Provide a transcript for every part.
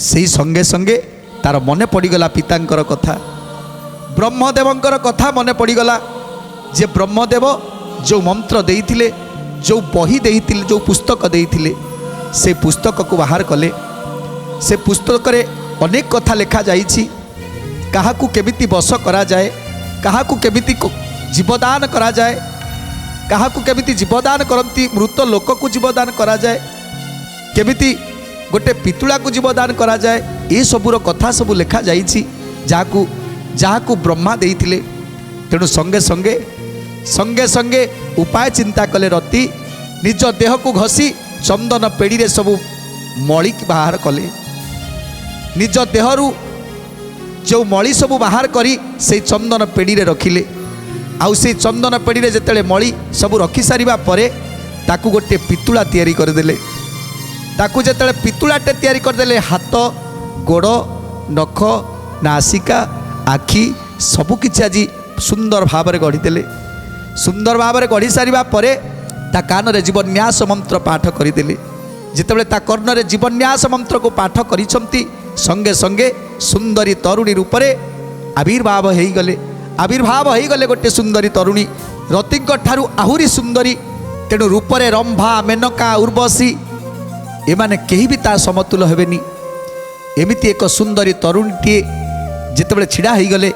से संगे संगे तार मन पड़गला पितांकर कथा ब्रह्मदेवंकर कथा मन पड़गला जे ब्रह्मदेव जो मंत्र देइथिले जो बही देइथिले जो पुस्तक देइथिले से पुस्तक को बाहर कले। से पुस्तक रे अनेक कथा लिखा जाइछि काहाकू केमिति बस करा जाए काहाकू केमिति जीवदान करा जाए काहाकू केमिति जीवदान करती मृत लोक को जीवदान करा जाए केमिति गोटे पितुला को जीवदान करा जाए ये सबूर कथा सबू लिखा जाइछि जाकू जाकू ब्रह्मा देइथिले। तेणु संगे संगे संगे संगे उपाय चिंता कले रति निज देह को घसी चंदन पेड़ी रे सबू मली बाहर कले निज देहरु जो मली सबू बाहर करी से चंदन पेड़ी रे रखिले। आउ से चंदन पेड़ी रे जेतेले मली सबू रखी सारिबा परे ताकू गोटे पितुला तैयारी करदेले। ताकू जेतेले पितुलाटे तैयारी करदेले हाथ गोड़ नख नासिका आखि सबकिछि आज सुंदर भाव में गढ़ीदेले। सुंदर भाव में गढ़ी सारिबा परे ता कान रे जीवन्यास मंत्र पाठ करदेले। जितेबाला ता कर्ण रे जीवन्यास मंत्र को पाठ करिसंती संगे संगे सुंदरी तरुणी रूप में आविर्भाव हो गले। आविर्भाव हो गले गोटे सुंदरी तरुणी रतिंक ठारू आहुरी सुंदरी। तेणु रूपरे रंभा मेनका उर्वशी एमाने केही भी ता समतुल हेबेनी। एमिति एक सुंदरी तरुणीटीए जितेबाला छिड़ा हो गले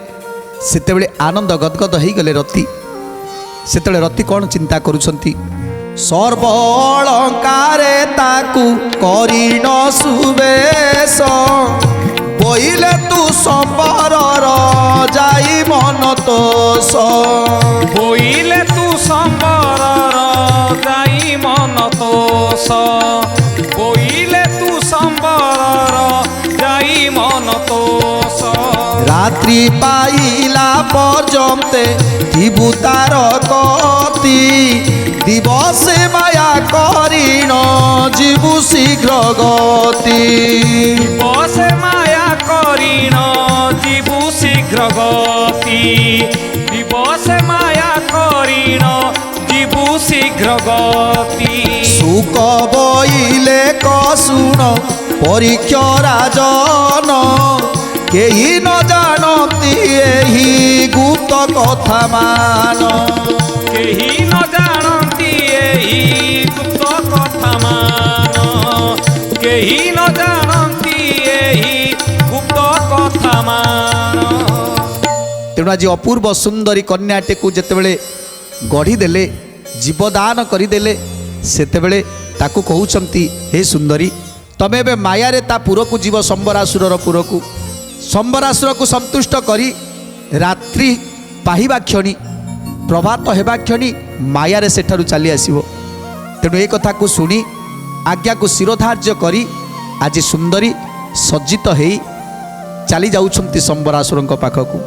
सेतेबेले आनंद गदगद हो गले रति। सेतेबेले रति कौन चिंता करुछंती सर्व अलंकारे ताकू करिन सुबेश बोइले तू संबरर जाई मन तोष बोइले तू संबरर जाई मन तोष बोइले तू संबरर जाई मन तोष रात्रि पाइला पर्यन्ते थिबु तार कति दिवसे माया करिण जीवु शीघ्र गति दिवसे माया करिण जीवु शीघ्र गति दिवसे माया करिण जीवु शीघ्र गति सुख बोइले कसुण परीक्षा राजन केही न जानती एही गुप्त कथा मान केही न जानती एही गुप्त कथा मान केही न जानती एही गुप्त कथा मान। तेणु आज अपूर्व सुंदरी कन्याटे को जेतेबेले गढ़ी देले जीवदान करदेले सेतेबेले ताकू कहउचंती हे सुंदरी तमे बे माया रे ता पुर को जीव संबरासुर पुर को संबरासुर को संतुष्ट करी रात्रि पाहिबा क्षणी प्रभात हेबा क्षणी माया रे सेठारु चली आसीबो। तेणु ए कथा को सुनी आज्ञा को शिरोधार्य करी आज सुंदरी सज्जित हेई चली जाउछंती संबरासुरंक पाखकू।